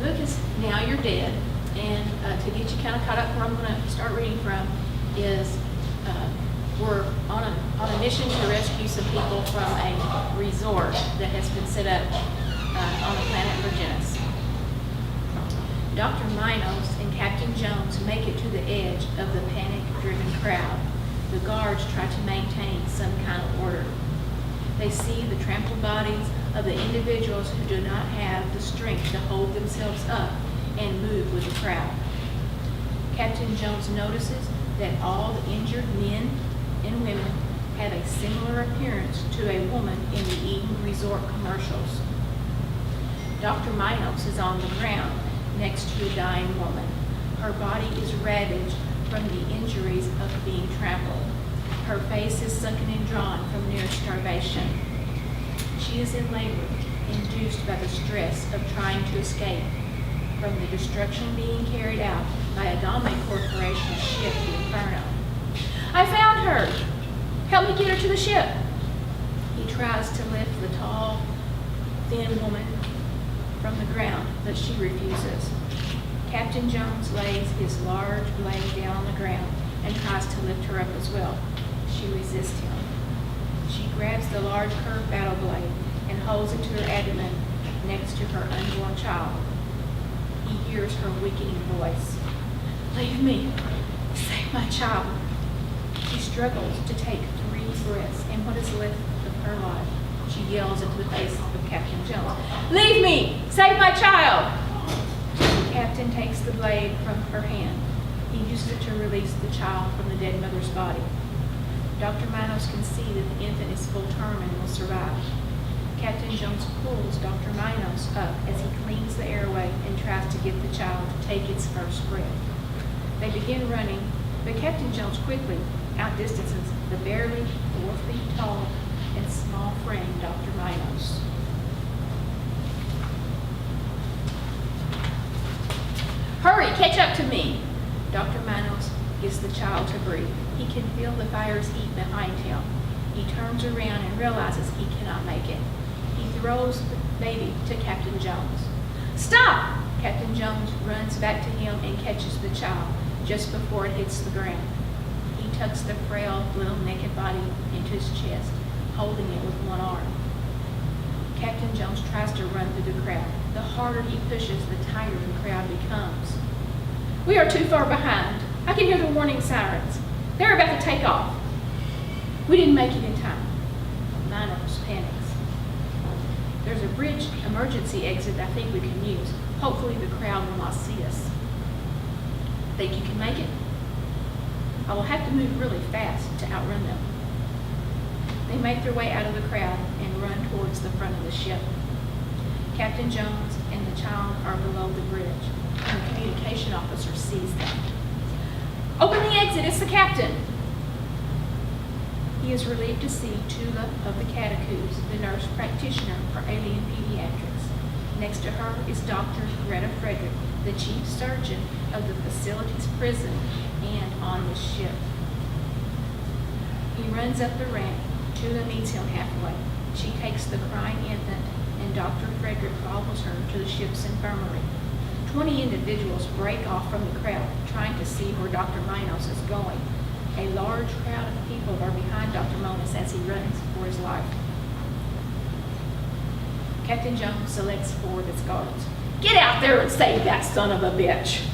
book is Now You're Dead, and to get you kind of caught up where I'm going to start reading from is we're on a mission to rescue some people from a resort that has been set up on the planet Virginis. Dr. Minos and Captain Jones make it to the edge of the panic-driven crowd. The guards try to maintain some kind of order. They see the trampled bodies of the individuals who do not have the strength to hold themselves up and move with the crowd. Captain Jones notices that all the injured men and women have a similar appearance to a woman in the Eden Resort commercials. Dr. Minos is on the ground next to a dying woman. Her body is ravaged from the injuries of being trampled. Her face is sunken and drawn from near starvation. She is in labor, induced by the stress of trying to escape from the destruction being carried out by a Dome Corporation ship, the Inferno. I found her! Help me get her to the ship! He tries to lift the tall, thin woman from the ground, but she refuses. Captain Jones lays his large blade down on the ground and tries to lift her up as well. She resists him. She grabs the large curved battle blade and holds it to her abdomen next to her unborn child. He hears her weakening voice. Leave me. Save my child. She struggles to take 3 breaths in what is left of her life. She yells into the face of Captain Jones. Leave me! Save my child! The captain takes the blade from her hand. He uses it to release the child from the dead mother's body. Dr. Minos can see that the infant is full term and will survive. Captain Jones pulls Dr. Minos up as he cleans the airway and tries to get the child to take its first breath. They begin running, but Captain Jones quickly outdistances the barely 4 feet tall and small frame Dr. Minos. Hurry, catch up to me! Dr. Minos gives the child to breathe. He can feel the fire's heat behind him. He turns around and realizes he cannot make it. He throws the baby to Captain Jones. Stop! Captain Jones runs back to him and catches the child just before it hits the ground. He tucks the frail little naked body into his chest, holding it with one arm. Captain Jones tries to run through the crowd. The harder he pushes, the tighter the crowd becomes. We are too far behind. I can hear the warning sirens. They're about to take off. We didn't make it in time. Minos panics. There's a bridge emergency exit I think we can use. Hopefully the crowd will not see us. Think you can make it? I will have to move really fast to outrun them. They make their way out of the crowd and run towards the front of the ship. Captain Jones and the child are below the bridge. The communication officer sees them. Open the exit, it's the captain. He is relieved to see Tula of the Catacombs, the nurse practitioner for alien pediatrics. Next to her is Dr. Greta Frederick, the chief surgeon of the facility's prison and on the ship. He runs up the ramp. Tula meets him halfway. She takes the crying infant, and Dr. Frederick follows her to the ship's infirmary. 20 individuals break off from the crowd, trying to see where Dr. Minos is going. A large crowd of people are behind Dr. Minos as he runs for his life. Captain Jones selects 4 of his guards. Get out there and save that son of a bitch!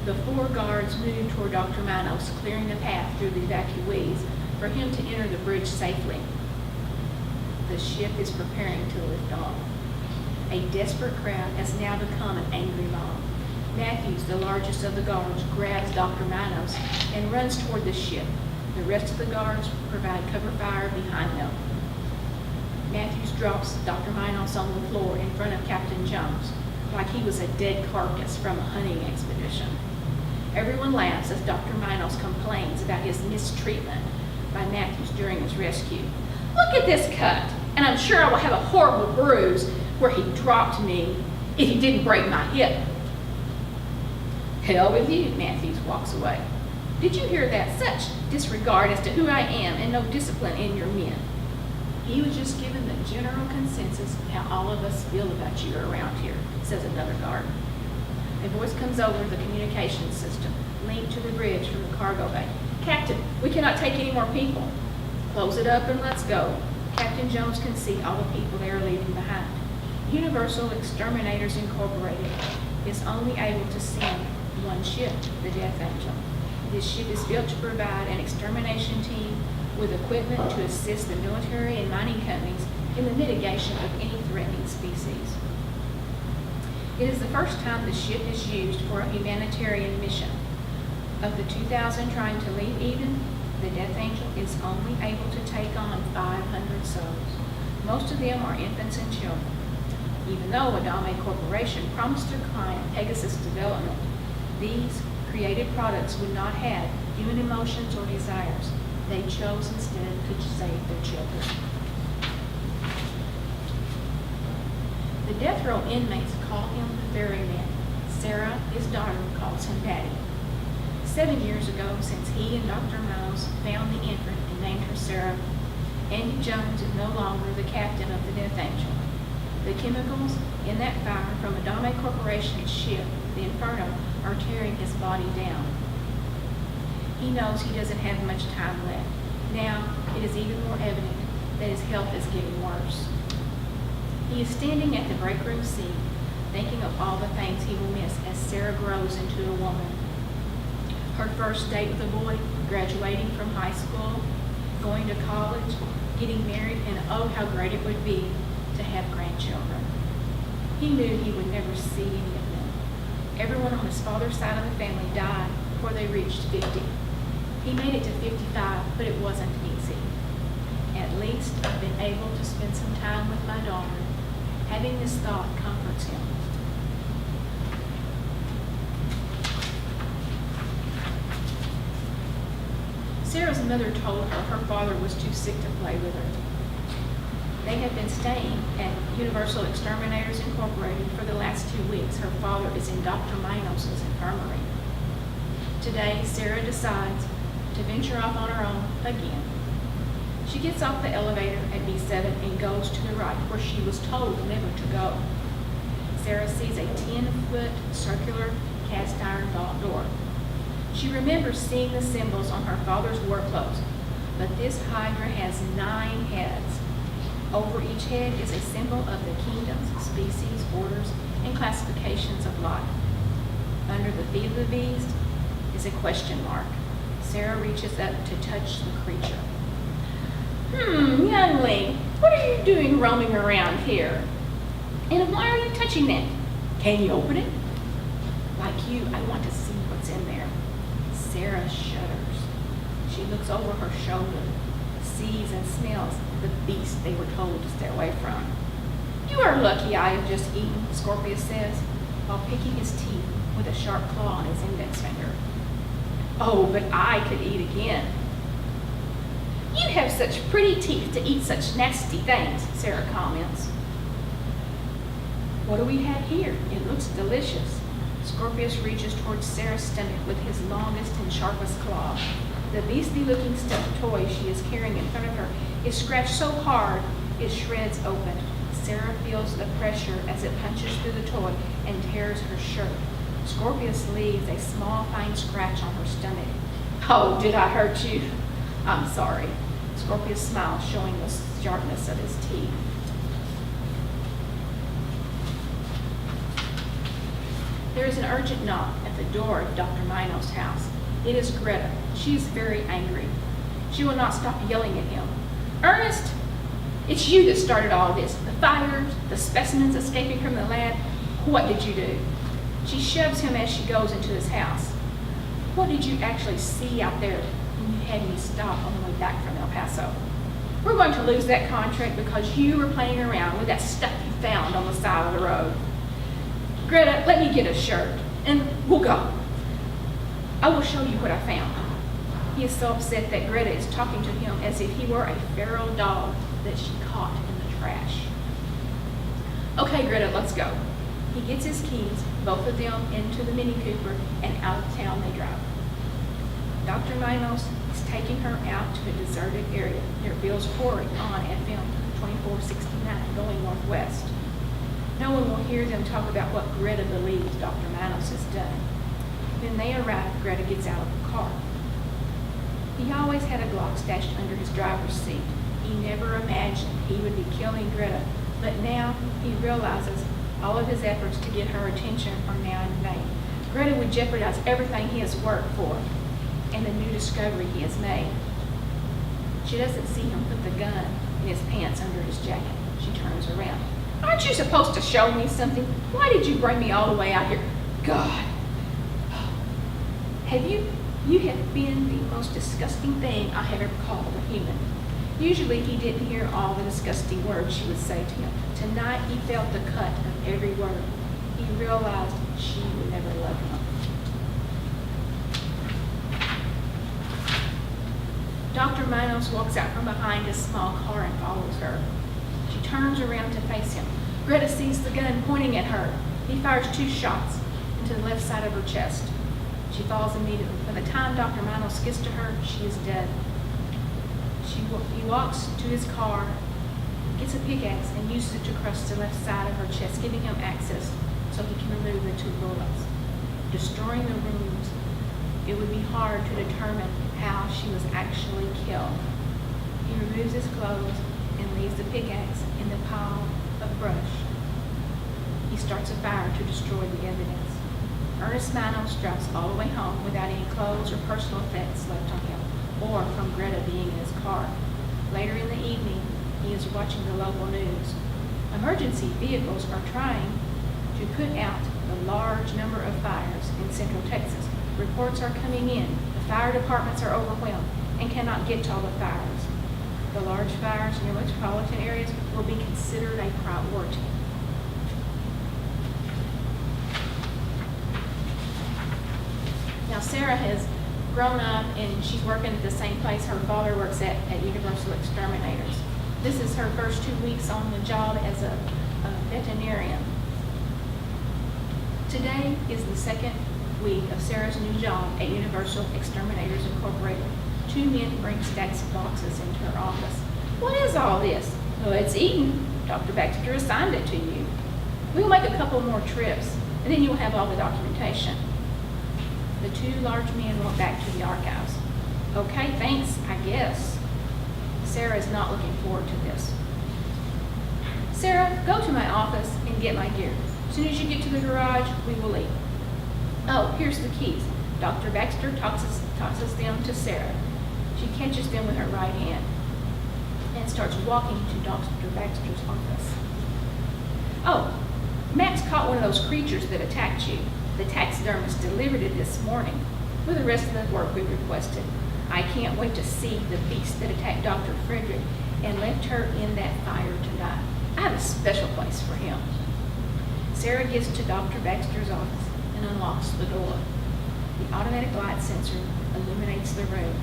The 4 guards move toward Dr. Minos, clearing the path through the evacuees for him to enter the bridge safely. The ship is preparing to lift off. A desperate crowd has now become an angry mob. Matthews, the largest of the guards, grabs Dr. Minos and runs toward the ship. The rest of the guards provide cover fire behind them. Matthews drops Dr. Minos on the floor in front of Captain Jones, like he was a dead carcass from a hunting expedition. Everyone laughs as Dr. Minos complains about his mistreatment by Matthews during his rescue. Look at this cut, and I'm sure I will have a horrible bruise where he dropped me if he didn't break my hip. Hell with you, Matthews walks away. Did you hear that? Such disregard as to who I am and no discipline in your men. He was just given the general consensus of how all of us feel about you around here, says another guard. A voice comes over the communications system, linked to the bridge from the cargo bay. Captain, we cannot take any more people. Close it up and let's go. Captain Jones can see all the people they are leaving behind. Universal Exterminators Incorporated is only able to send one ship, the Death Angel. This ship is built to provide an extermination team with equipment to assist the military and mining companies in the mitigation of any threatening species. It is the first time the ship is used for a humanitarian mission. Of the 2,000 trying to leave Eden, the Death Angel is only able to take on 500 souls. Most of them are infants and children. Even though Adame Corporation promised their client Pegasus Development, these created products would not have human emotions or desires. They chose instead to save their children. The death row inmates call him the ferryman. Sarah, his daughter, calls him Daddy. 7 years ago, since he and Dr. Miles found the infant and named her Sarah, Andy Jones is no longer the captain of the Death Angel. The chemicals in that fire from Adame Corporation's ship, the Inferno, are tearing his body down. He knows he doesn't have much time left. Now, it is even more evident that his health is getting worse. He is standing at the break room seat, thinking of all the things he will miss as Sarah grows into a woman. Her first date with a boy, graduating from high school, going to college, getting married, and oh, how great it would be to have grandchildren. He knew he would never see any of them. Everyone on his father's side of the family died before they reached 50. He made it to 55, but it wasn't easy. At least I've been able to spend some time with my daughter. Having this thought comforts him. Sarah's mother told her her father was too sick to play with her. They had been staying at Universal Exterminators Incorporated for the last 2 weeks. Her father is in Dr. Minos' infirmary. Today, Sarah decides to venture off on her own again. She gets off the elevator at B7 and goes to the right, where she was told never to go. Sarah sees a 10-foot circular cast iron vault door. She remembers seeing the symbols on her father's war clothes, but this hydra has 9 heads. Over each head is a symbol of the kingdoms, species, orders, and classifications of life. Under the feet of the beast is a question mark. Sarah reaches up to touch the creature. Youngling, what are you doing roaming around here? And why are you touching that? Can you open it? Like you, I want to see what's in there. Sarah shudders. She looks over her shoulder, sees and smells the beast they were told to stay away from. You are lucky I have just eaten, Scorpius says, while picking his teeth with a sharp claw on his index finger. Oh, but I could eat again. You have such pretty teeth to eat such nasty things, Sarah comments. What do we have here? It looks delicious. Scorpius reaches towards Sarah's stomach with his longest and sharpest claw. The beastly-looking stuffed toy she is carrying in front of her is scratched so hard it shreds open. Sarah feels the pressure as it punches through the toy and tears her shirt. Scorpius leaves a small, fine scratch on her stomach. Oh, did I hurt you? I'm sorry. Scorpius smiles, showing the sharpness of his teeth. There is an urgent knock at the door of Dr. Minos' house. It is Greta. She is very angry. She will not stop yelling at him. Ernest, it's you that started all this. The fires, the specimens escaping from the lab. What did you do? She shoves him as she goes into his house. What did you actually see out there when you had me stop on the way back from El Paso? We're going to lose that contract because you were playing around with that stuff you found on the side of the road. Greta, let me get a shirt, and we'll go. I will show you what I found. He is so upset that Greta is talking to him as if he were a feral dog that she caught in the trash. Okay, Greta, let's go. He gets his keys, both of them into the Mini Cooper, and out of town they drive. Dr. Minos is taking her out to a deserted area near Bill's Quarry on FM 2469 going northwest. No one will hear them talk about what Greta believes Dr. Manos has done. When they arrive, Greta gets out of the car. He always had a Glock stashed under his driver's seat. He never imagined he would be killing Greta, but now he realizes all of his efforts to get her attention are now in vain. Greta would jeopardize everything he has worked for and the new discovery he has made. She doesn't see him put the gun in his pants under his jacket. She turns around. Aren't you supposed to show me something? Why did you bring me all the way out here? God. You have been the most disgusting thing I have ever called a human. Usually he didn't hear all the disgusting words she would say to him. Tonight he felt the cut of every word. He realized she would never love him. Dr. Manos walks out from behind a small car and follows her. She turns around to face him. Greta sees the gun pointing at her. He fires 2 shots into the left side of her chest. She falls immediately. By the time Dr. Manos gets to her, she is dead. He walks to his car, gets a pickaxe, and uses it to crush the left side of her chest, giving him access so he can remove the 2 bullets. Destroying the wounds, it would be hard to determine how she was actually killed. He removes his clothes and leaves the pickaxe in the pile of brush. He starts a fire to destroy the evidence. Ernest Manos drives all the way home without any clothes or personal effects left on him, or from Greta being in his car. Later in the evening, he is watching the local news. Emergency vehicles are trying to put out the large number of fires in central Texas. Reports are coming in. The fire departments are overwhelmed and cannot get to all the fires. The large fires near metropolitan areas will be considered a priority. Now, Sarah has grown up and she's working at the same place her father works at Universal Exterminators. This is her first 2 weeks on the job as a veterinarian. Today is the 2nd week of Sarah's new job at Universal Exterminators Incorporated. 2 men bring stacks of boxes into her office. What is all this? Well, it's Eden. Dr. Baxter assigned it to you. We'll make a couple more trips, and then you'll have all the documentation. The 2 large men went back to the archives. Okay, thanks, I guess. Sarah is not looking forward to this. Sarah, go to my office and get my gear. As soon as you get to the garage, we will leave. Oh, here's the keys. Dr. Baxter tosses them to Sarah. She catches them with her right hand and starts walking to Dr. Baxter's office. Oh, Max caught one of those creatures that attacked you. The taxidermist delivered it this morning with the rest of the work we requested. I can't wait to see the beast that attacked Dr. Frederick and left her in that fire to die. I have a special place for him. Sarah gets to Dr. Baxter's office and unlocks the door. The automatic light sensor illuminates the room.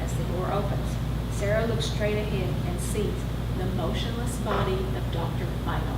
As the door opens, Sarah looks straight ahead and sees the motionless body of Dr. Michael.